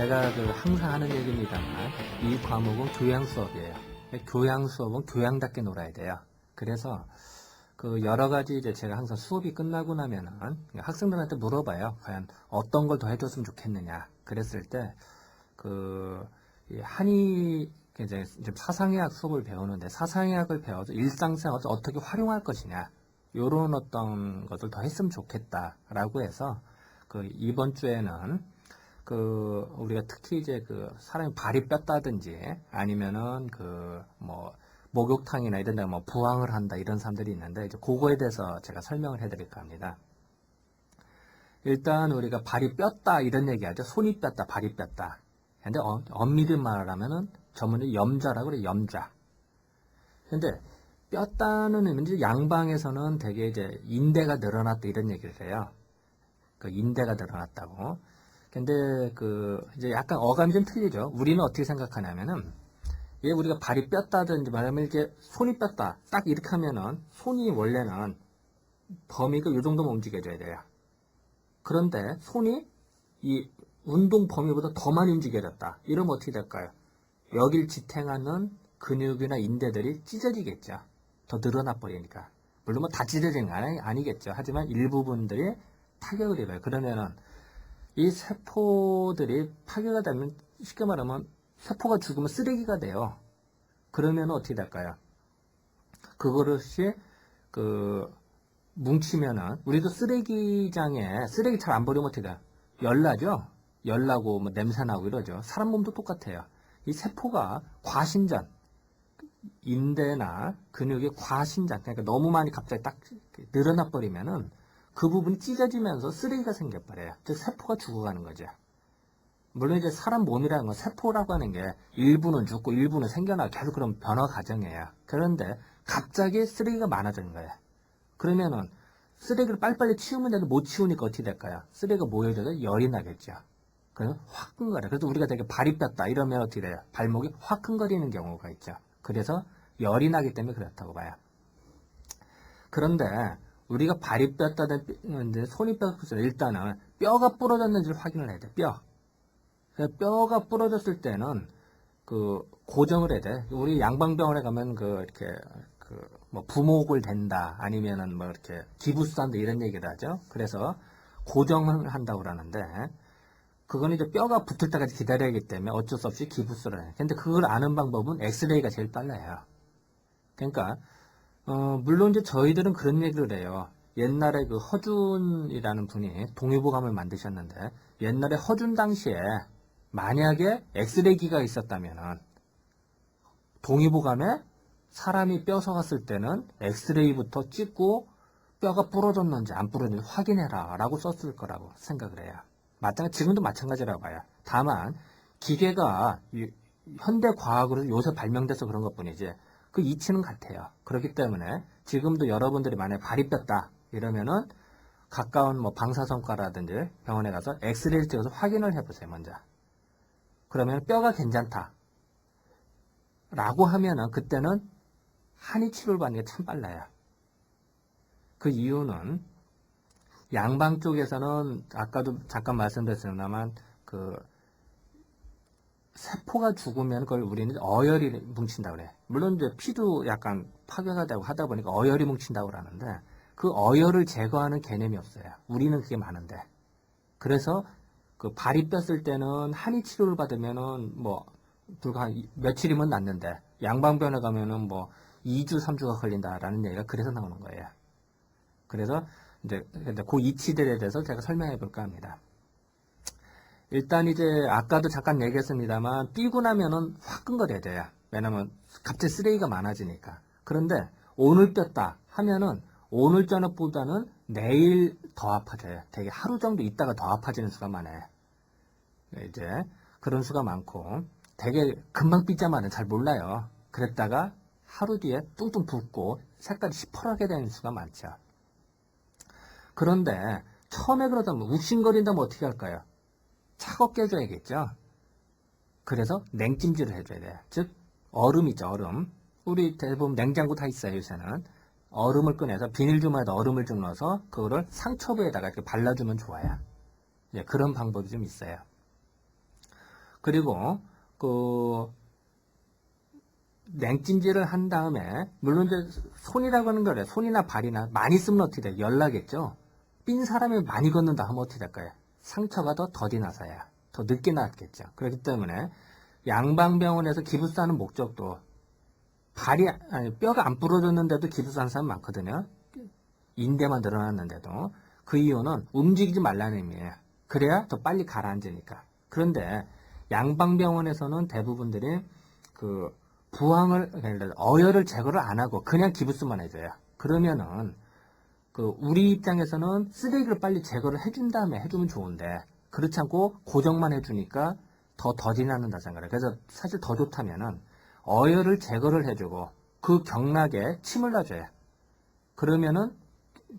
제가 항상 하는 얘기입니다만 이 과목은 교양 수업이에요. 교양 수업은 교양답게 놀아야 돼요. 그래서 여러 가지 이제 제가 항상 수업이 끝나고 나면은 학생들한테 물어봐요. 과연 어떤 걸 더 해줬으면 좋겠느냐. 그랬을 때 한의 이제 사상의학 수업을 배우는데 사상의학을 배워서 일상생활에서 어떻게 활용할 것이냐. 요런 어떤 것을 더 했으면 좋겠다라고 해서 이번 주에는 우리가 특히 이제 사람이 발이 뼈다든지 아니면은 목욕탕이나 이런 데 부항을 한다 이런 사람들이 있는데 이제 그거에 대해서 제가 설명을 해드릴까 합니다. 일단 우리가 발이 뼈다 이런 얘기하죠. 손이 뼈다, 발이 뼈다. 근데 엄밀히 말하면은 전문이 염좌라고 그래요. 염좌. 근데 뼈다는 의미는 양방에서는 되게 이제 인대가 늘어났다 이런 얘기를 해요. 인대가 늘어났다고. 근데 이제 약간 어감이 좀 틀리죠. 우리는 어떻게 생각하냐면은 우리가 발이 뼈다든지 말하면 이렇게 손이 뼈다 딱 이렇게 하면은 손이 원래는 범위가 이 정도만 움직여줘야 돼요. 그런데 손이 이 운동 범위보다 더 많이 움직여졌다. 이러면 어떻게 될까요? 여길 지탱하는 근육이나 인대들이 찢어지겠죠. 더 늘어나 버리니까. 물론 다 찢어지는 건 아니겠죠. 하지만 일부분들이 타격을 입어요. 그러면은 이 세포들이 파괴가 되면 쉽게 말하면 세포가 죽으면 쓰레기가 돼요. 그러면 어떻게 될까요? 그것이 뭉치면은 우리도 쓰레기장에 쓰레기 잘 안 버리면 어떻게 돼요? 열나죠? 열나고 냄새나고 이러죠. 사람 몸도 똑같아요. 이 세포가 과신전, 인대나 근육의 과신전, 그러니까 너무 많이 갑자기 딱 늘어나 버리면은 그 부분이 찢어지면서 쓰레기가 생겨버려요. 즉 세포가 죽어가는 거죠. 물론 이제 사람 몸이라는 건 세포라고 하는 게 일부는 죽고 일부는 생겨나고 계속 그런 변화 과정이에요. 그런데 갑자기 쓰레기가 많아지는 거예요. 그러면은 쓰레기를 빨리빨리 치우면 되는데 못 치우니까 어떻게 될까요? 쓰레기가 모여져서 열이 나겠죠. 그래서 화끈거려요. 그래서 우리가 되게 발이 뺐다 이러면 어떻게 돼요? 발목이 화끈거리는 경우가 있죠. 그래서 열이 나기 때문에 그렇다고 봐요. 그런데 우리가 발이 뺐다든지 손이 뺐을 때 일단은 뼈가 부러졌는지를 확인을 해야 돼. 뼈가 부러졌을 때는 고정을 해야 돼. 우리 양방병원에 가면 이렇게 부목을 댄다 아니면은 이렇게 기부스한다 이런 얘기를 하죠. 그래서 고정을 한다고 그러는데 그거는 이제 뼈가 붙을 때까지 기다려야 하기 때문에 어쩔 수 없이 기부스를 해요. 근데 그걸 아는 방법은 엑스레이가 제일 빨라요. 그러니까 물론 이제 저희들은 그런 얘기를 해요. 옛날에 허준이라는 분이 동의보감을 만드셨는데 옛날에 허준 당시에 만약에 엑스레이기가 있었다면은 동의보감에 사람이 뼈 썩었을 때는 엑스레이부터 찍고 뼈가 부러졌는지 안 부러졌는지 확인해라 라고 썼을 거라고 생각을 해요. 지금도 마찬가지라고 봐요. 다만 기계가 현대 과학으로 요새 발명돼서 그런 것 뿐이지 그 이치는 같아요. 그렇기 때문에 지금도 여러분들이 만약에 발이 뺐다 이러면은 가까운 방사선과라든지 병원에 가서 엑스레이를 찍어서 확인을 해보세요. 먼저. 그러면 뼈가 괜찮다 라고 하면은 그때는 한의 치료를 받는 게 참 빨라요. 그 이유는 양방 쪽에서는 아까도 잠깐 말씀드렸습니다만 세포가 죽으면 그걸 우리는 어혈이 뭉친다고 그래. 물론 이제 피도 약간 파괴가 되고 하다 보니까 어혈이 뭉친다고 그러는데 그 어혈을 제거하는 개념이 없어요. 우리는 그게 많은데. 그래서 발이 뺐을 때는 한의 치료를 받으면은 불과 한 며칠이면 낫는데 양방병원에 가면은 2주, 3주가 걸린다라는 얘기가 그래서 나오는 거예요. 그래서 이제 그 이치들에 대해서 제가 설명해 볼까 합니다. 일단 이제 아까도 잠깐 얘기했습니다만 삐고 나면은 화끈거려야 돼요. 왜냐면 갑자기 쓰레기가 많아지니까. 그런데 오늘 뺐다 하면은 오늘 저녁보다는 내일 더 아파져요. 되게 하루 정도 있다가 더 아파지는 수가 많아요. 이제 그런 수가 많고 되게 금방 삐자마는 잘 몰라요. 그랬다가 하루 뒤에 뚱뚱 붓고 색깔이 시퍼렇게 되는 수가 많죠. 그런데 처음에 그러다면 욱신거린다면 어떻게 할까요? 차갑게 해줘야겠죠. 그래서 냉찜질을 해줘야 돼요. 즉 얼음 있죠. 얼음. 우리 대부분 냉장고 다 있어요. 요새는. 얼음을 꺼내서 비닐주머니에다 얼음을 좀 넣어서 그거를 상처부에다가 이렇게 발라주면 좋아요. 그런 방법이 좀 있어요. 그리고 그 냉찜질을 한 다음에 물론 이제 손이라고 하는 거래. 손이나 발이나 많이 쓰면 어떻게 돼? 열나겠죠. 삔 사람이 많이 걷는다 하면 어떻게 될까요? 상처가 더 더디 나서야 더 늦게 낫겠죠. 그렇기 때문에 양방병원에서 기부스하는 목적도 뼈가 안 부러졌는데도 기부스하는 사람 많거든요. 인대만 늘어났는데도 그 이유는 움직이지 말라는 의미예요. 그래야 더 빨리 가라앉으니까. 그런데 양방병원에서는 대부분들이 그 어혈을 제거를 안 하고 그냥 기부스만 해줘요. 그러면은 그 우리 입장에서는 쓰레기를 빨리 제거를 해준 다음에 해주면 좋은데 그렇지 않고 고정만 해주니까 더 더디 나는다 생각해요. 그래서 사실 더 좋다면은 어혈을 제거를 해주고 그 경락에 침을 놔줘요. 그러면은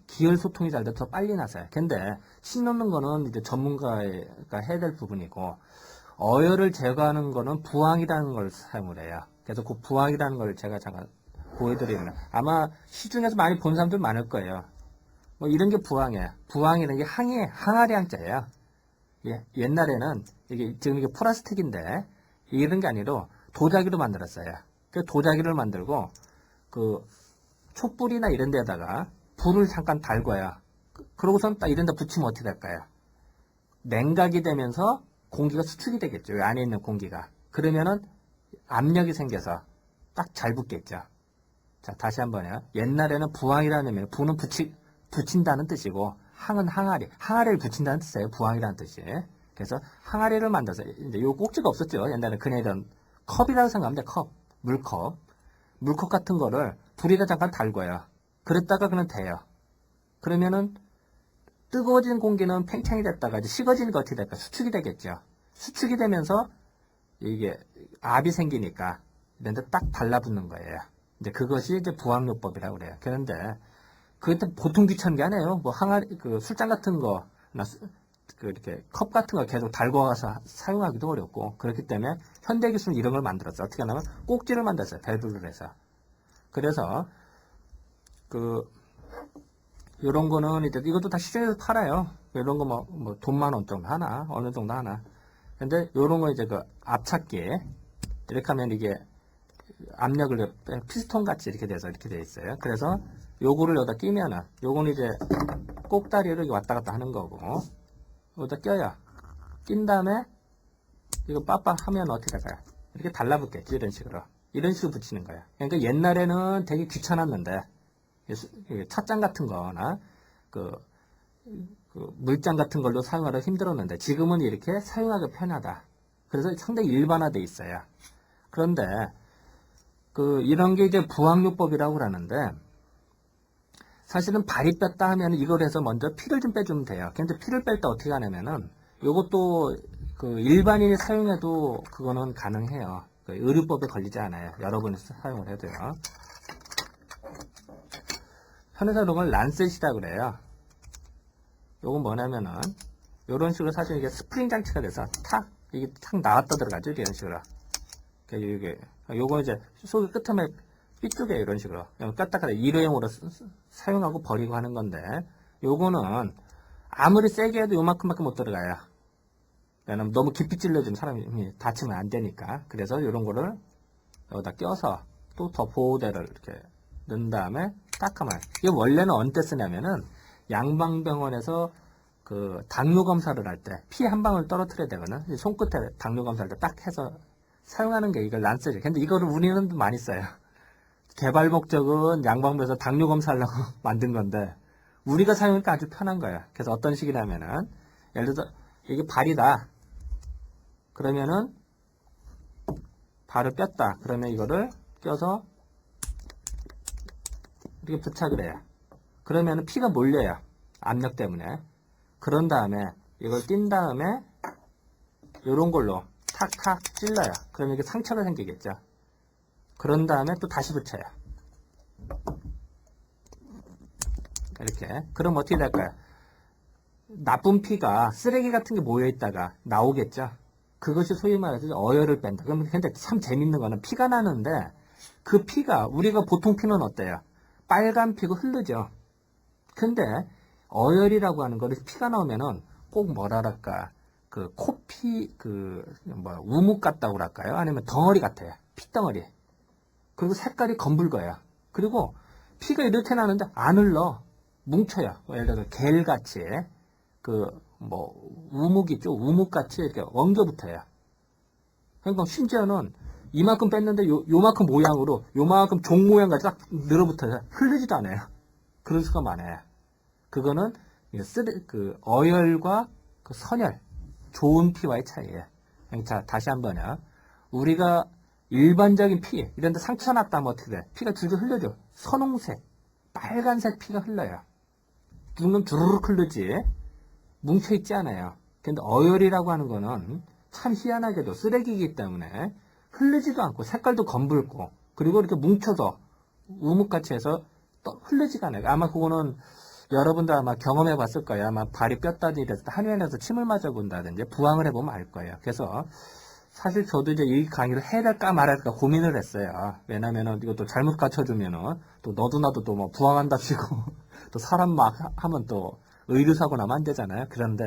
기혈 소통이 잘 돼서 빨리 나서요. 근데 침 넣는 거는 이제 전문가가 해야 될 부분이고 어혈을 제거하는 거는 부항이라는 걸 사용을 해요. 그래서 그 부항이라는 걸 제가 잠깐 보여드리면 아마 시중에서 많이 본 사람들 많을 거예요. 뭐 이런 게 부항이에요. 부항이라는 게 항아리 항자예요. 예, 옛날에는 이게 지금 이게 플라스틱인데 이런 게 아니라 도자기로 만들었어요. 그 도자기를 만들고 그 촛불이나 이런 데다가 불을 잠깐 달궈요. 그러고선 딱 이런 데 붙이면 어떻게 될까요? 냉각이 되면서 공기가 수축이 되겠죠. 이 안에 있는 공기가. 그러면은 압력이 생겨서 딱 잘 붙겠죠. 자, 다시 한번요. 옛날에는 부항이라는 의미는 부는 붙인다는 뜻이고 항은 항아리를 붙인다는 뜻이에요. 부항이라는 뜻이. 그래서 항아리를 만들어서 이제 요 꼭지가 없었죠. 옛날에 그냥 이런 컵이라고 생각하면 돼. 물컵 같은 거를 불에다 잠깐 달궈요. 그랬다가 그냥 돼요. 그러면은 뜨거워진 공기는 팽창이 됐다가 이제 식어지는 게 어떻게 될까? 수축이 되겠죠. 수축이 되면서 이게 압이 생기니까 이런데 딱 달라붙는 거예요. 이제 그것이 이제 부항요법이라고 그래요. 그런데 그때 보통 귀찮은 게 아니에요. 뭐 항아리, 그 술잔 같은 거, 이렇게 컵 같은 거 계속 달궈와서 사용하기도 어렵고 그렇기 때문에 현대 기술은 이런 걸 만들었어요. 어떻게 하냐면 꼭지를 만들었어요. 밸브를 해서. 그래서 요런 거는 이제 이것도 다 시중에서 팔아요. 이런 거 뭐 돈만 원 정도 하나, 어느 정도 하나. 근데 요런 거 이제 그 압착기 이렇게 하면 이게 압력을 피스톤 같이 이렇게 돼서 이렇게 돼 있어요. 그래서 요거를 여기다 끼면은 요거는 이제 꼭다리를 왔다 갔다 하는 거고 여기다 껴요. 낀 다음에 이거 빠빠 하면 어떻게 될까요? 이렇게 달라붙겠지. 이런 식으로 붙이는 거예요. 그러니까 옛날에는 되게 귀찮았는데 찻잔 같은 거나 그 물잔 같은 걸로 사용하기 힘들었는데 지금은 이렇게 사용하기 편하다. 그래서 상당히 일반화되어 있어요. 그런데 이런 게 이제 부항요법이라고 그러는데 사실은 발이 뺐다 하면 이걸 해서 먼저 피를 좀 빼주면 돼요. 근데 피를 뺄 때 어떻게 하냐면은 요것도 일반인이 사용해도 그거는 가능해요. 의료법에 걸리지 않아요. 여러분이 사용을 해도요. 현에서 이런 걸 란셋이라고 그래요. 요건 뭐냐면은 요런 식으로 사실 이게 스프링 장치가 돼서 이게 탁 나왔다 들어가죠. 이런 식으로. 요거 이제 속의 끝에 삐쪽에 이런 식으로 까딱하다 일회용으로 사용하고 버리고 하는 건데 요거는 아무리 세게 해도 요만큼밖에 못 들어가요. 왜냐면 너무 깊이 찔러주면 사람이 다치면 안 되니까. 그래서 요런 거를 여기다 껴서 또 더 보호대를 이렇게 넣은 다음에 딱 하면 이게 원래는 언제 쓰냐면은 양방병원에서 당뇨 검사를 할 때 피 한 방울 떨어뜨려야 되거든. 손끝에 당뇨 검사할 때 딱 해서 사용하는 게 이걸 란셋이에요. 근데 이거를 우리는 많이 써요. 개발 목적은 양방병원에서 당뇨 검사하려고 만든 건데 우리가 사용하니까 아주 편한 거예요. 그래서 어떤 식이냐면은 예를 들어서 이게 발이다. 그러면은 발을 뺐다. 그러면 이거를 껴서 이렇게 부착을 해요. 그러면은 피가 몰려요. 압력 때문에. 그런 다음에 이걸 띈 다음에 이런 걸로 탁탁 찔러요. 그러면 이게 상처가 생기겠죠. 그런 다음에 또 다시 붙여요. 이렇게. 그럼 어떻게 될까요? 나쁜 피가 쓰레기 같은 게 모여있다가 나오겠죠. 그것이 소위 말해서 어혈을 뺀다. 근데 참 재밌는 거는 피가 나는데 그 피가 우리가 보통 피는 어때요? 빨간 피고 흐르죠. 근데 어혈이라고 하는 거를 피가 나오면은 꼭 뭐랄까 그 코피, 우묵 같다고 그럴까요? 아니면 덩어리 같아요. 핏덩어리. 그리고 색깔이 검붉어요. 그리고 피가 이렇게 나는데 안 흘러. 뭉쳐요. 예를 들어서 겔같이, 우묵 있죠? 우묵같이 이렇게 엉겨붙어요. 그러니까 심지어는 이만큼 뺐는데 요만큼 모양으로, 요만큼 종 모양같이 딱 늘어붙어서 흐르지도 않아요. 그런 수가 많아요. 그거는 어열과 그 선열, 좋은 피와의 차이예요. 자, 다시 한번요. 우리가 일반적인 피, 이런데 상처 났다 하면 어떻게 돼? 피가 줄줄 흘러져. 선홍색, 빨간색 피가 흘러요. 둥근 주르륵 흐르지, 뭉쳐있지 않아요. 근데 어열이라고 하는 거는 참 희한하게도 쓰레기이기 때문에 흐르지도 않고 색깔도 검붉고, 그리고 이렇게 뭉쳐서 우묵같이 해서 또 흐르지가 않아요. 아마 그거는 여러분들 아마 경험해 봤을 거예요. 아마 발이 뼈다지 이랬을 때 한의원에서 침을 맞아본다든지 부항을 해보면 알 거예요. 그래서 사실 저도 이제 이 강의를 해야 될까 말할까 고민을 했어요. 왜냐면은 이것도 잘못 갖춰주면은 또 너도 나도 또 뭐 부항한답시고 또 사람 막 하면 또 의료사고 나면 안 되잖아요. 그런데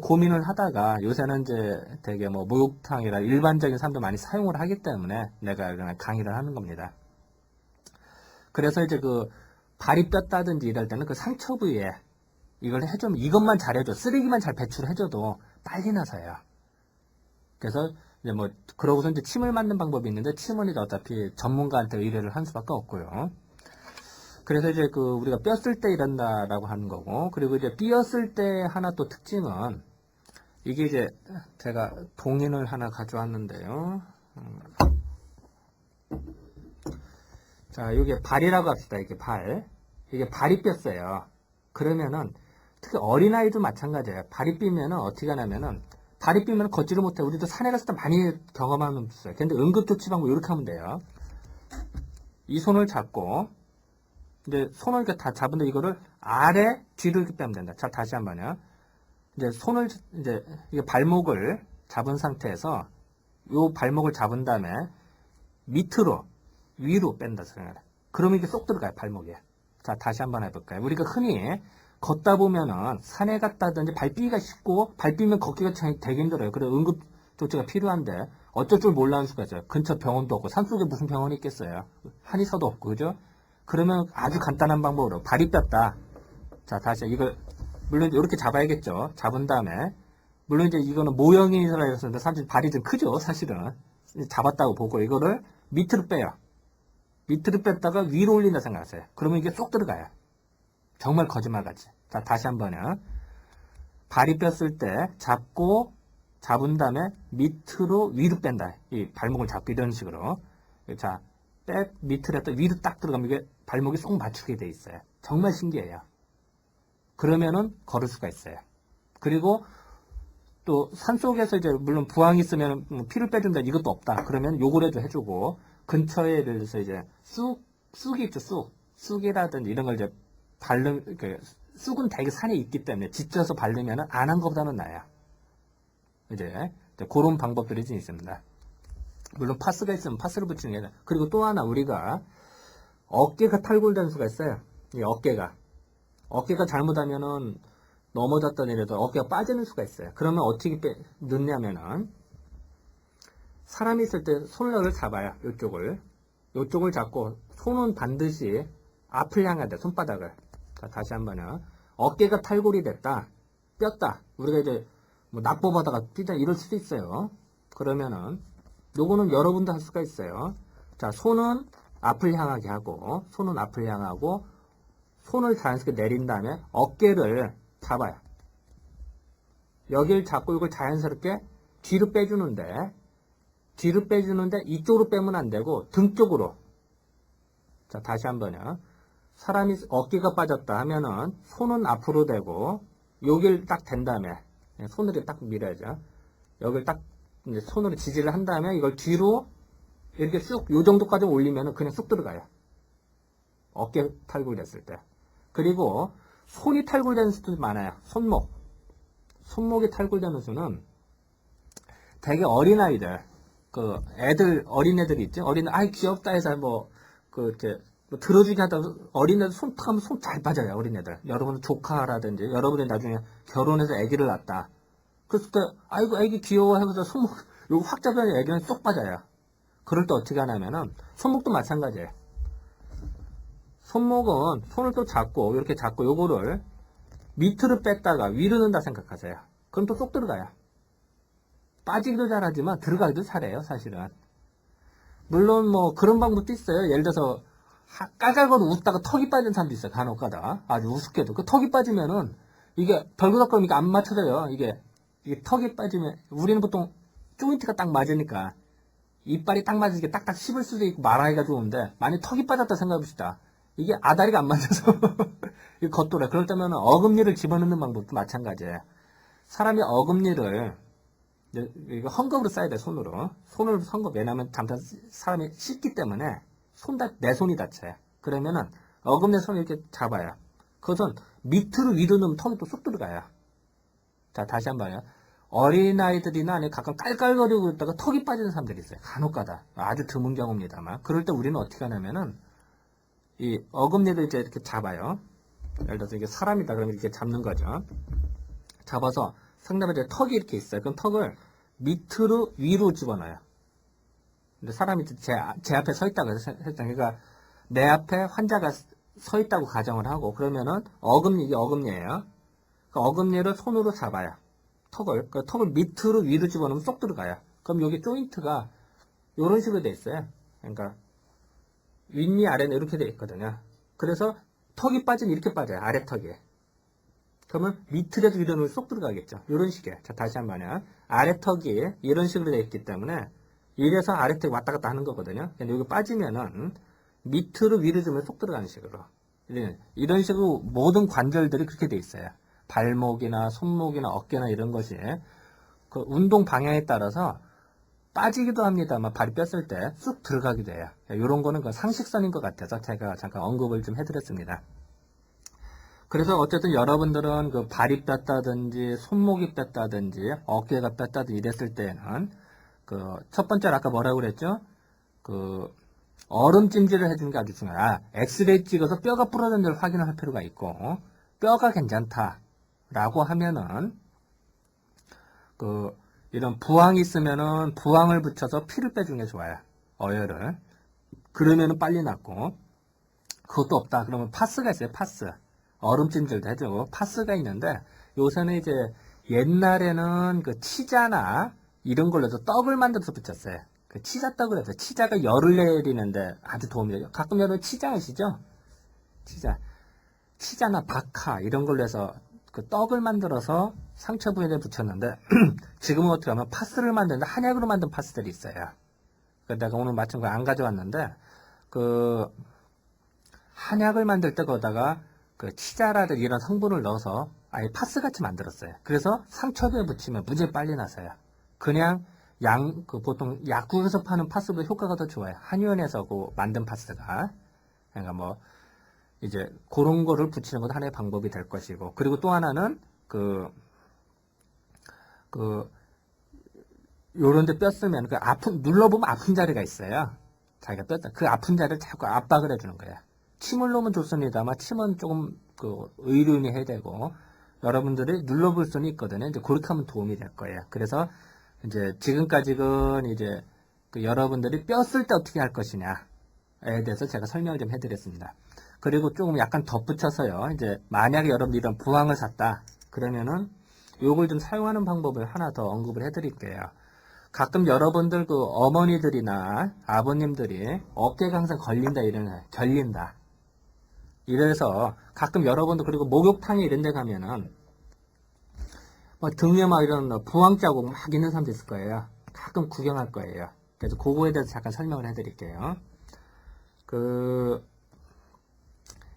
고민을 하다가 요새는 이제 되게 뭐 목욕탕이라 일반적인 사람도 많이 사용을 하기 때문에 내가 그냥 강의를 하는 겁니다. 그래서 이제 발이 뼈다든지 이럴 때는 그 상처 부위에 이걸 해주면 이것만 잘해줘. 쓰레기만 잘 배출해줘도 빨리 나서요. 그래서 이제 그러고서 이제 침을 맞는 방법이 있는데 침은 이제 어차피 전문가한테 의뢰를 한 수밖에 없고요. 그래서 이제 우리가 뼈쓸 때 이런다라고 하는 거고, 그리고 이제 삐었을 때 하나 또 특징은 이게 이제 제가 동인을 하나 가져왔는데요. 자, 이게 발이라고 합시다. 이게 발. 이게 발이 뼈어요. 그러면은 특히 어린아이도 마찬가지예요. 발이 삐면은 어떻게 하냐면은 발이 삐면 걷지를 못해. 우리도 산에 갔을 때 많이 경험하는 거예요. 근데 응급조치 방법 이렇게 하면 돼요. 이 손을 잡고 이제 손을 이렇게 다 잡은데 이거를 아래 뒤로 이렇게 빼면 된다. 자, 다시 한번요. 이제 손을 이제 이게 발목을 잡은 상태에서 요 발목을 잡은 다음에 밑으로 위로 뺀다 생각해. 그러면 이게 쏙 들어가요, 발목에. 자, 다시 한번 해볼까요? 우리가 흔히 걷다 보면은 산에 갔다든지 발삐기가 쉽고 발삐면 걷기가 되게 힘들어요. 그래서 응급조치가 필요한데 어쩔 줄 몰라하는 수가 있어요. 근처 병원도 없고 산속에 무슨 병원이 있겠어요. 한의사도 없고, 그죠? 그러면 아주 간단한 방법으로 발이 뼈다. 자, 다시 이걸 물론 이렇게 잡아야겠죠. 잡은 다음에 물론 이제 이거는 모형이라 해서 사실 발이 좀 크죠, 사실은. 잡았다고 보고 이거를 밑으로 빼요. 밑으로 뺐다가 위로 올린다 생각하세요. 그러면 이게 쏙 들어가요. 정말 거짓말같이. 자, 다시 한번요. 발이 뺐을 때 잡은 다음에 밑으로 위로 뺀다. 이 발목을 잡고 이런 식으로. 자, 밑으로 했다 위로 딱 들어가면 이게 발목이 쏙 맞추게 돼 있어요. 정말 신기해요. 그러면은 걸을 수가 있어요. 그리고 또 산속에서 이제 물론 부항이 있으면 피를 빼준다 이것도 없다. 그러면 요거라도 해주고 근처에 예를 들어서 이제 쑥이 있죠. 쑥이라든지 이런 걸 이제 쑥은 되게 산에 있기 때문에 지쳐서 바르면은 안 한 것보다는 나아요. 이제 그런 방법들이 좀 있습니다. 물론 파스가 있으면 파스를 붙이는 게 아니라. 그리고 또 하나 우리가 어깨가 탈골된 수가 있어요. 이 어깨가 잘못하면은 넘어졌다 내려도 어깨가 빠지는 수가 있어요. 그러면 어떻게 넣냐면은 사람이 있을 때 손을 잡아요. 요쪽을 잡고 손은 반드시 앞을 향해야 돼. 손바닥을. 자, 다시 한번요. 어깨가 탈골이 됐다. 뼈다. 우리가 이제 납법하다가 삐다 이럴 수도 있어요. 그러면은 요거는 여러분도 할 수가 있어요. 자, 손은 앞을 향하게 하고 손을 자연스럽게 내린 다음에 어깨를 잡아요. 여기를 잡고 이걸 자연스럽게 뒤로 빼주는데 이쪽으로 빼면 안 되고 등 쪽으로. 자, 다시 한번요. 사람이 어깨가 빠졌다 하면은 손은 앞으로 대고 여기를 딱 댄 다음에 손으로 딱 밀어야죠. 여기를 딱 이제 손으로 지지를 한 다음에 이걸 뒤로 이렇게 쑥 요 정도까지 올리면은 그냥 쑥 들어가요. 어깨 탈골됐을 때. 그리고 손이 탈골되는 수도 많아요. 손목이 탈골되는 수는 되게 어린아이들, 어린애들이 있죠? 아이, 귀엽다 해서 이렇게, 들어주기 하다 어린애들 손 탁하면 손 잘 빠져요, 어린애들. 여러분 조카라든지, 여러분이 나중에 결혼해서 아기를 낳았다. 그랬을 때, 아이고, 애기 귀여워 하면서 손목, 요거 확 잡으면 애기는 쏙 빠져요. 그럴 때 어떻게 하냐면은, 손목도 마찬가지예요. 손목은 손을 또 잡고, 이렇게 잡고, 요거를 밑으로 뺐다가 위로 넣는다 생각하세요. 그럼 또 쏙 들어가요. 빠지기도 잘하지만 들어가기도 잘해요, 사실은. 물론 뭐 그런 방법도 있어요. 예를 들어서 깔깔거리고 웃다가 턱이 빠진 사람도 있어요. 간혹 가다. 아주 우습게도. 그 턱이 빠지면은 이게 별그덕거리니까 안 맞춰져요. 이게 턱이 빠지면 우리는 보통 조인트가 딱 맞으니까 이빨이 딱 맞으니까 딱딱 씹을 수도 있고 말하기가 좋은데 만약 턱이 빠졌다 생각해봅시다. 이게 아다리가 안 맞아서 이게 겉돌아. 그럴 때면 어금니를 집어넣는 방법도 마찬가지예요. 사람이 어금니를 이거 헝겊으로 싸야 돼, 손으로. 손을 헝겊, 왜냐면 잠깐 사람이 씻기 때문에 내 손이 다쳐요. 그러면은 어금니 손을 이렇게 잡아요. 그것은 밑으로 위로 넣으면 턱이 또 쏙 들어가요. 자, 다시 한 번요. 어린아이들이나 아니면 가끔 깔깔거리고 있다가 턱이 빠지는 사람들이 있어요. 간혹가다. 아주 드문 경우입니다만. 그럴 때 우리는 어떻게 하냐면은 이 어금니를 이제 이렇게 잡아요. 예를 들어서 이게 사람이다 그러면 이렇게 잡는 거죠. 잡아서 상대방에 이제 턱이 이렇게 있어요. 그럼 턱을 밑으로 위로 집어넣어요. 근데 사람이 제 앞에 서 있다고 해서 그러니까 내 앞에 환자가 서 있다고 가정을 하고 그러면은 이게 어금니예요. 그 어금니를 손으로 잡아요. 턱을 밑으로 위로 집어넣으면 쏙 들어가요. 그럼 여기 조인트가 이런 식으로 돼 있어요. 그러니까 윗니 아래는 이렇게 돼 있거든요. 그래서 턱이 빠지면 이렇게 빠져요. 아래 턱이. 그러면 밑으로도 위로는 쏙 들어가겠죠. 이런 식이에요. 자, 다시 한 번요. 아래 턱이 이런 식으로 되어 있기 때문에 이래서 아래 턱이 왔다 갔다 하는 거거든요. 근데 여기 빠지면은 밑으로 위로 주면 쏙 들어가는 식으로. 이런 식으로 모든 관절들이 그렇게 되어 있어요. 발목이나 손목이나 어깨나 이런 것이 그 운동 방향에 따라서 빠지기도 합니다만 발이 뺐을 때 쑥 들어가기도 해요. 이런 거는 그 상식선인 것 같아서 제가 잠깐 언급을 좀 해드렸습니다. 그래서 어쨌든 여러분들은 그 발이 뺐다든지 손목이 뺐다든지 어깨가 뺐다든지 이랬을 때는 그 첫 번째로 아까 뭐라고 그랬죠? 그 얼음찜질을 해주는 게 아주 중요해요. 엑스레이 찍어서 뼈가 부러진 데를 확인할 필요가 있고 뼈가 괜찮다라고 하면은 그 이런 부항이 있으면은 부항을 붙여서 피를 빼주는 게 좋아요. 어혈을. 그러면은 빨리 낫고 그것도 없다. 그러면 파스가 있어요. 파스. 얼음찜질도 해주고 파스가 있는데 요새는 이제 옛날에는 그 치자나 이런 걸로 해서 떡을 만들어서 붙였어요. 그 치자떡을 해서 치자가 열을 내리는데 아주 도움이 돼요. 가끔 여러분 치자 아시죠? 치자나 박하 이런 걸로 해서 그 떡을 만들어서 상처 부위에 붙였는데 지금은 어떻게 하면 파스를 만드는데 한약으로 만든 파스들이 있어요. 내가 오늘 마침 그거 안 가져왔는데 그 한약을 만들 때 거기다가 그 치자라든 이런 성분을 넣어서 아예 파스같이 만들었어요. 그래서 상처부에 붙이면 무지하게 빨리 나서요. 그냥 보통 약국에서 파는 파스보다 효과가 더 좋아요. 한의원에서 만든 파스가. 그러니까 뭐 이제 그런 거를 붙이는 것도 하나의 방법이 될 것이고 그리고 또 하나는 요런 데 뼈쓰면 눌러보면 아픈 자리가 있어요. 자기가 뼈다. 그 아픈 자리를 자꾸 압박을 해주는 거예요. 침을 놓으면 좋습니다만 침은 조금 의료인이 해야 되고 여러분들이 눌러볼 수는 있거든요. 이제 그렇게 하면 도움이 될 거예요. 그래서 이제 지금까지는 이제 여러분들이 뼈 쓸 때 어떻게 할 것이냐에 대해서 제가 설명을 좀 해드렸습니다. 그리고 조금 약간 덧붙여서요. 이제 만약에 여러분들이 이런 부항을 샀다 그러면은 요걸 좀 사용하는 방법을 하나 더 언급을 해드릴게요. 가끔 여러분들 어머니들이나 아버님들이 어깨가 항상 결린다. 이래서 가끔 여러분들 그리고 목욕탕에 이런 데 가면은 뭐 등에 막 이런 부항 자국 막 있는 사람도 있을 거예요. 가끔 구경할 거예요. 그래서 그거에 대해서 잠깐 설명을 해드릴게요.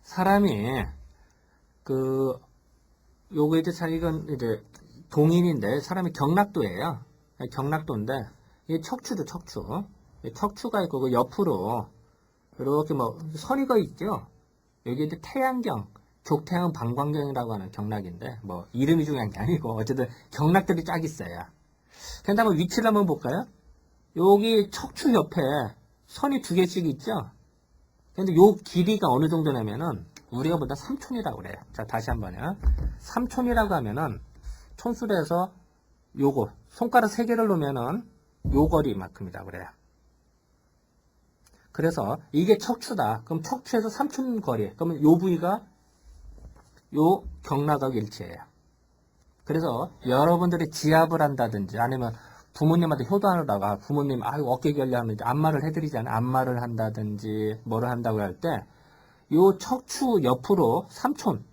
사람이 요거 이건 이제 동인인데 사람이 경락도예요. 경락도인데 이게 척추죠, 척추. 척추가 있고 그 옆으로 이렇게 뭐 선이 거의 있죠. 여기 이제 태양경, 족태양 방광경이라고 하는 경락인데 뭐 이름이 중요한 게 아니고 어쨌든 경락들이 쫙 있어요. 근데 한번 위치를 한번 볼까요? 여기 척추 옆에 선이 2개씩 있죠. 근데 요 길이가 어느 정도냐면은 우리가 보다 3촌이라고 그래요. 자, 다시 한번요. 3촌이라고 하면은 촌수로에서 요거 손가락 3개를 놓으면은 요 거리만큼이다 그래요. 그래서 이게 척추다. 그럼 척추에서 삼촌 거리. 그러면 요 부위가 요 경락하고 일치해요. 그래서 여러분들이 지압을 한다든지 아니면 부모님한테 효도하다가 부모님 어깨 결려하면 안마를 해드리잖아요. 안마를 한다든지 뭐를 한다고 할 때 요 척추 옆으로 삼촌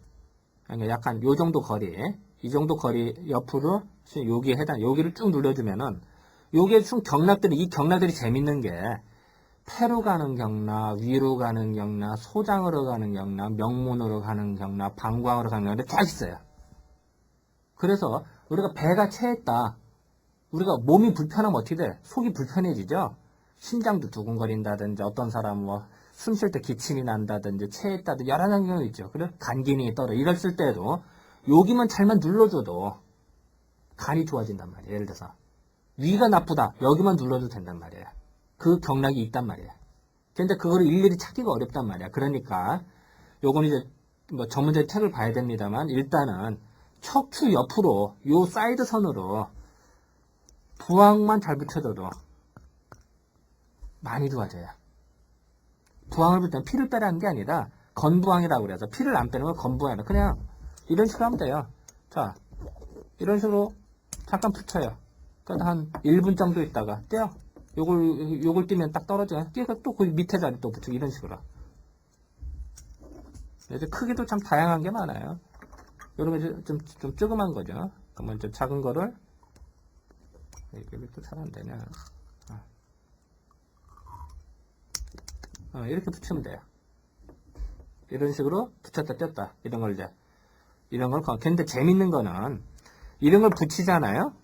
그러니까 약간 요 정도 거리 이 정도 거리 옆으로 여기에 여기를 쭉 눌러주면은 요게 좀 경락들이 이 경락들이 재밌는 게 폐로 가는 경락, 위로 가는 경락, 소장으로 가는 경락, 명문으로 가는 경락, 방광으로 가는 경락이 다 있어요. 그래서 우리가 배가 채했다. 우리가 몸이 불편하면 어떻게 돼? 속이 불편해지죠? 심장도 두근거린다든지 어떤 사람은 뭐 숨 쉴 때 기침이 난다든지 체했다든지 여러 가지 경우 있죠. 그래 간 기능이 떨어. 이랬을 때도 여기만 잘만 눌러줘도 간이 좋아진단 말이에요. 예를 들어서 위가 나쁘다. 여기만 눌러도 된단 말이에요. 그 경락이 있단 말이에요. 근데 그거를 일일이 찾기가 어렵단 말이야. 그러니까 요건 이제 뭐 전문적인 책을 봐야 됩니다만 일단은 척추 옆으로 요 사이드 선으로 부항만 잘 붙여줘도 많이 좋아져요. 부항을 붙일 때는 피를 빼라는 게 아니라 건부항이라고 그래서 피를 안 빼는 건 건부항이라 그냥 이런 식으로 하면 돼요. 자, 이런 식으로 잠깐 붙여요. 그러다 한 1분 정도 있다가 떼요. 요걸 띄면 딱 떨어져요. 띄가 또 그 밑에 자리 또 붙이고 이런 식으로. 이제 크기도 참 다양한 게 많아요. 요런 게 좀 조그만 거죠. 그러면 좀 작은 거를 이게 또 잘 안 되냐. 이렇게 붙이면 돼요. 이런 식으로 붙였다 뗐다. 이런 걸 이제, 근데 재밌는 거는, 이런 걸 붙이잖아요?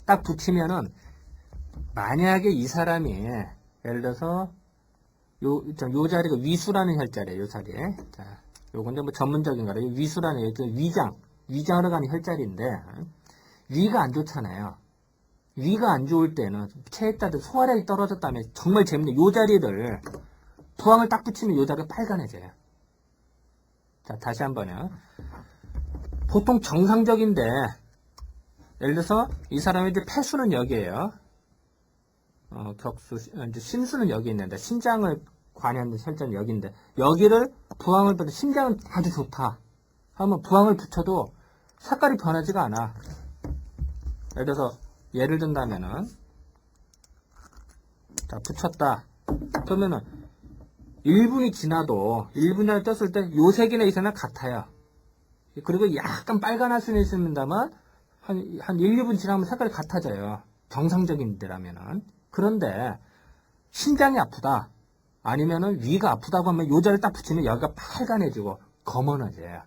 딱 붙이면은, 만약에 이 사람이, 예를 들어서, 요 자리가 위수라는 혈자리에요, 요 자리에. 자, 요건 뭐 전문적인 거라, 위수라는, 위장으로 가는 혈자리인데, 위가 안 좋잖아요. 위가 안 좋을 때는 체했다든 소화력이 떨어졌다면 정말 재밌는 요 자리를 부항을 딱 붙이면 요 자리가 빨간해져요. 자, 다시 한번요. 보통 정상적인데 예를 들어서 이 사람의 이제 폐수는 여기에요. 이제 심수는 여기 있는데 신장을 관여하는 혈전이 여기인데 여기를 부항을 붙여 심장은 아주 좋다 하면 부항을 붙여도 색깔이 변하지가 않아. 예를 들어서 예를 든다면은, 자, 붙였다. 그러면은, 1분이 지나도, 1분을 떴을 때, 요 세 개나 이상은 같아요. 그리고 약간 빨간할 수는 있습니다만, 한 1, 2분 지나면 색깔이 같아져요. 정상적인 데라면은. 그런데, 심장이 아프다. 아니면은, 위가 아프다고 하면, 요 자리를 딱 붙이면 여기가 빨간해지고, 검은해져요.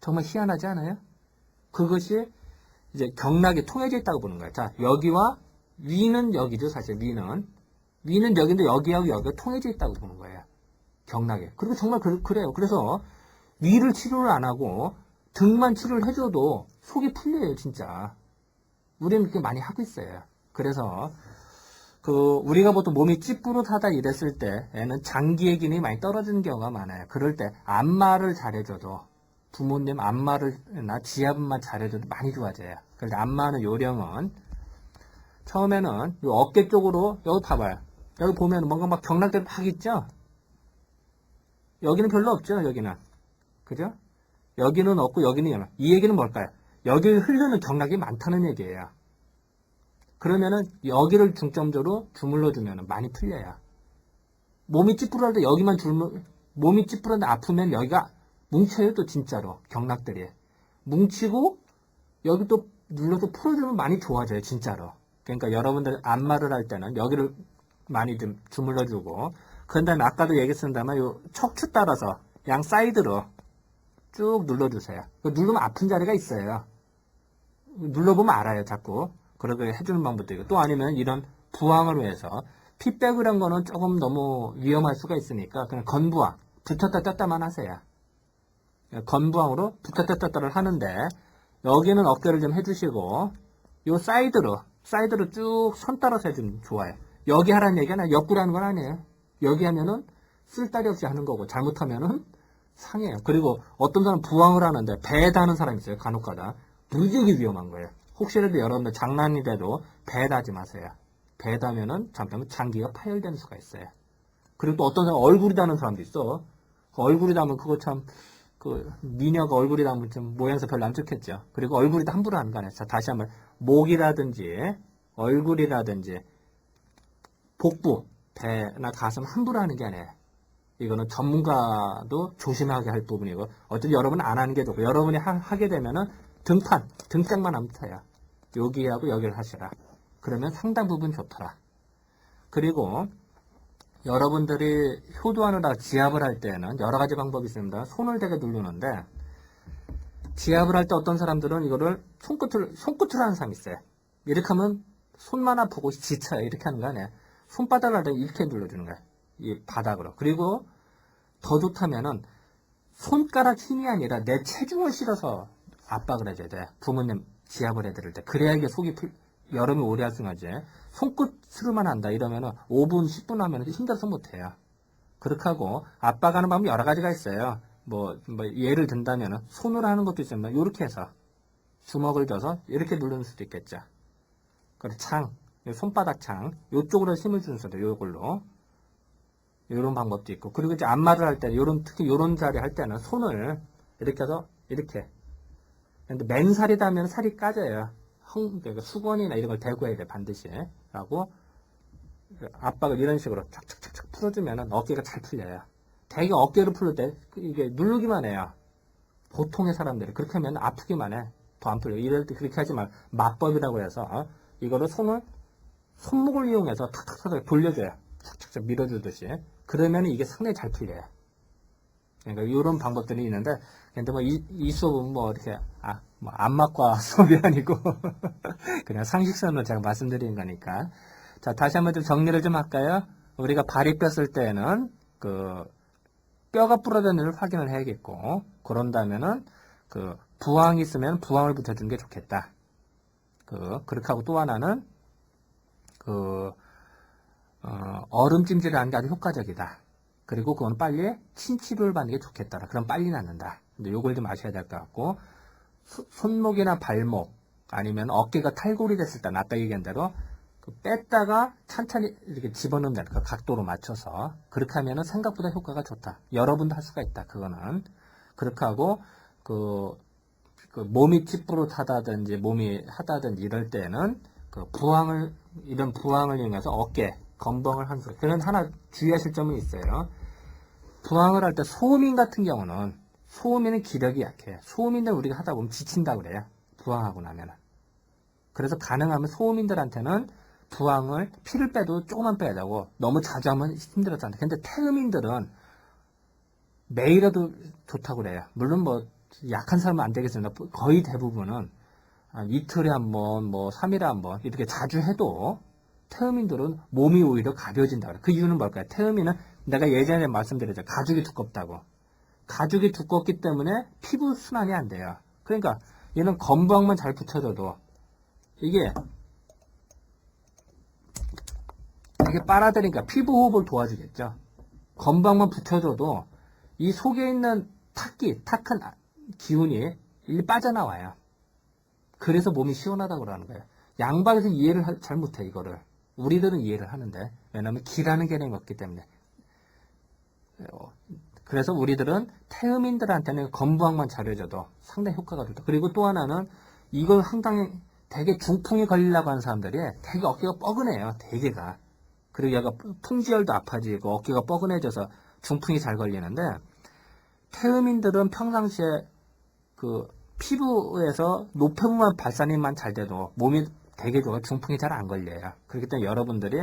정말 희한하지 않아요? 그것이, 이제 경락이 통해져 있다고 보는 거예요. 자, 여기와 위는 여기죠, 사실 위는 여기인데 여기하고 여기가 통해져 있다고 보는 거예요. 경락에. 그리고 정말 그래요. 그래서 위를 치료를 안 하고 등만 치료를 해줘도 속이 풀려요, 진짜. 우리는 그렇게 많이 하고 있어요. 그래서 우리가 보통 몸이 찌뿌릇하다 이랬을 때에는 장기의 기능이 많이 떨어지는 경우가 많아요. 그럴 때 안마를 잘해줘도 부모님 안마나 지압만 잘해줘도 많이 좋아져요. 그래서 안마하는 요령은 처음에는 요 어깨 쪽으로 여기 봐봐요. 여기 보면 뭔가 막 경락들이 막 있죠? 여기는 별로 없죠, 여기는. 그죠? 여기는 없고 여기는 이 얘기는 뭘까요? 여기 흐르는 경락이 많다는 얘기예요. 그러면은 여기를 중점적으로 주물러주면 많이 풀려요. 몸이 찌푸릴 때 여기만 몸이 찌푸렸는데 아프면 여기가 뭉쳐요, 또 진짜로. 경락들이. 뭉치고, 여기 또 눌러서 풀어주면 많이 좋아져요, 진짜로. 그러니까 여러분들 안마를 할 때는 여기를 많이 좀 주물러주고, 그 다음에 아까도 얘기했습니다만, 요 척추 따라서 양 사이드로 쭉 눌러주세요. 누르면 아픈 자리가 있어요. 눌러보면 알아요, 자꾸. 그렇게 해주는 방법도 있고, 또 아니면 이런 부항을 위해서, 피 빼그란 거는 조금 너무 위험할 수가 있으니까, 그냥 건부항, 붙였다 뗐다만 하세요. 건부항으로 붙였다 뗐다를 하는데 여기는 어깨를 좀 해주시고 요 사이드로 쭉 선 따라서 해주면 좋아요. 여기 하라는 얘기는 아니라 옆구리 하는 건 아니에요. 여기 하면은 쓸데리 없이 하는 거고 잘못하면은 상해요. 그리고 어떤 사람은 부항을 하는데 배에다 하는 사람이 있어요. 간혹가다. 무지하게 위험한 거예요. 혹시라도 여러분들 장난이라도 배다지 마세요. 배다면은 잘못하면 장기가 파열되는 수가 있어요. 그리고 또 어떤 사람 얼굴이 닿는 사람도 있어. 얼굴이 닿으면 그거 참, 미녀가 얼굴이 닿으면 좀 모양새 별로 안 좋겠죠. 그리고 얼굴이도 함부로 안 가네. 자, 다시 한번. 목이라든지, 얼굴이라든지, 복부, 배나 가슴 함부로 하는 게 아니에요. 이거는 전문가도 조심하게 할 부분이고, 어쨌든 여러분은 안 하는 게 좋고, 여러분이 하게 되면은 등판, 등짝만 하면 돼요. 여기하고 여기를 하시라. 그러면 상당 부분 좋더라. 그리고 여러분들이 효도하느라 지압을 할 때는 여러 가지 방법이 있습니다. 손을 되게 누르는데, 지압을 할 때 어떤 사람들은 이거를 손끝으로 하는 사람이 있어요. 이렇게 하면 손만 아프고 지쳐요. 이렇게 하는 거 아니에요. 손바닥을 할 때 이렇게 눌러주는 거예요. 이 바닥으로. 그리고 더 좋다면은 손가락 힘이 아니라 내 체중을 실어서 압박을 해줘야 돼. 부모님 지압을 해드릴 때. 그래야 이게 속이 여름이 오래 할 수가 있지. 손끝으로만 한다 이러면은 5분, 10분 하면 힘들어서 못해요. 그렇게 하고 압박하는 방법이 여러 가지가 있어요. 뭐 예를 든다면은 손으로 하는 것도 있습니다. 이렇게 해서 주먹을 져서 이렇게 누르는 수도 있겠죠. 그리고 창, 손바닥 창, 이쪽으로 힘을 주는 수도 요걸로. 이런 방법도 있고. 그리고 이제 안마를 할 때, 특히 요런 자리 할 때는 손을 이렇게 해서 이렇게. 근데 맨살이다 하면 살이 까져요. 그러니까 수건이나 이런 걸 대고 해야 돼, 반드시. 라고 압박을 이런 식으로 쫙쫙쫙쫙 풀어주면 어깨가 잘 풀려요. 되게 어깨를 풀릴 때 이게 누르기만 해요. 보통의 사람들이. 그렇게 하면 아프기만 해. 더 안 풀려요. 이럴 때 그렇게 하지 말. 맞법이라고 해서 이거를 손목을 이용해서 탁탁탁 돌려줘요. 착착착 밀어주듯이. 그러면 이게 상당히 잘 풀려요. 그러니까 이런 방법들이 있는데, 근데 이 수업은 이렇게, 안마과 수업이 아니고, 그냥 상식선으로 제가 말씀드리는 거니까. 자, 다시 한번 좀 정리를 좀 할까요? 우리가 발이 뺐을 때는, 뼈가 부러졌는지를 확인을 해야겠고, 그런다면은, 부항이 있으면 부항을 붙여주는 게 좋겠다. 그렇게 하고 또 하나는, 얼음찜질을 하는 게 아주 효과적이다. 그리고 그건 빨리 침치료를 받는 게 좋겠다. 그럼 빨리 낫는다. 근데 요걸 좀 아셔야 될 것 같고, 손목이나 발목, 아니면 어깨가 탈골이 됐을 때, 아까 얘기한 대로, 뺐다가 천천히 이렇게 집어넣는 데, 그 각도로 맞춰서, 그렇게 하면은 생각보다 효과가 좋다. 여러분도 할 수가 있다. 그거는. 그렇게 하고, 몸이 찌뿌릇하다든지, 몸이 하다든지 이럴 때는, 이런 부항을 이용해서 어깨, 건방을 하는 소리. 그런 하나 주의하실 점은 있어요. 부항을 할 때 소음인 같은 경우는 소음인은 기력이 약해. 소음인들 우리가 하다 보면 지친다고 그래요. 부항하고 나면은. 그래서 가능하면 소음인들한테는 부항을 피를 빼도 조금만 빼야 되고 너무 자주 하면 힘들었잖아. 근데 태음인들은 매일해도 좋다고 그래요. 물론 약한 사람은 안 되겠습니다. 거의 대부분은 이틀에 한 번, 3일에 한 번 이렇게 자주 해도 태음인들은 몸이 오히려 가벼워진다. 그 이유는 뭘까요? 태음인은 내가 예전에 말씀드렸죠. 가죽이 두껍다고. 가죽이 두껍기 때문에 피부 순환이 안 돼요. 그러니까 얘는 건부항만 잘 붙여줘도 이게 빨아들이니까 피부 호흡을 도와주겠죠. 건부항만 붙여줘도 이 속에 있는 탁한 기운이 빠져나와요. 그래서 몸이 시원하다고 그러는 거예요. 양박에서 이해를 잘 못해, 이거를. 우리들은 이해를 하는데, 왜냐면 기라는 개념이 없기 때문에. 그래서 우리들은 태음인들한테는 건부항만 잘해줘도 상당히 효과가 좋다. 그리고 또 하나는, 이걸 상당히 되게 중풍이 걸리려고 하는 사람들이 되게 어깨가 뻐근해요, 대개가. 그리고 얘가 풍지열도 아파지고 어깨가 뻐근해져서 중풍이 잘 걸리는데, 태음인들은 평상시에 피부에서 노폐물만 발산이만 잘 돼도 몸이 되게 좋아 중풍이 잘 안 걸려요. 그렇기 때문에 여러분들이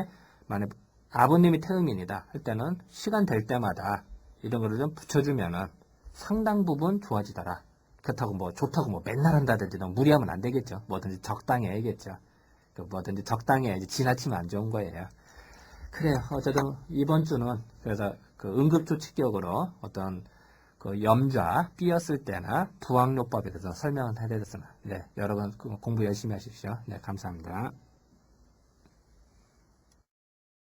만약 아버님이 태음인이다 할 때는 시간 될 때마다 이런 거를 좀 붙여주면은 상당 부분 좋아지더라. 그렇다고 좋다고 맨날 한다든지 너무 무리하면 안 되겠죠. 뭐든지 적당히 해야겠죠. 뭐든지 적당히 해야지 지나치면 안 좋은 거예요. 그래요. 어쨌든 이번 주는 그래서 응급조치격으로 어떤 염좌 삐었을 때나 부항요법에 대해서 설명을 해드렸습니다. 네, 여러분 공부 열심히 하십시오. 네, 감사합니다.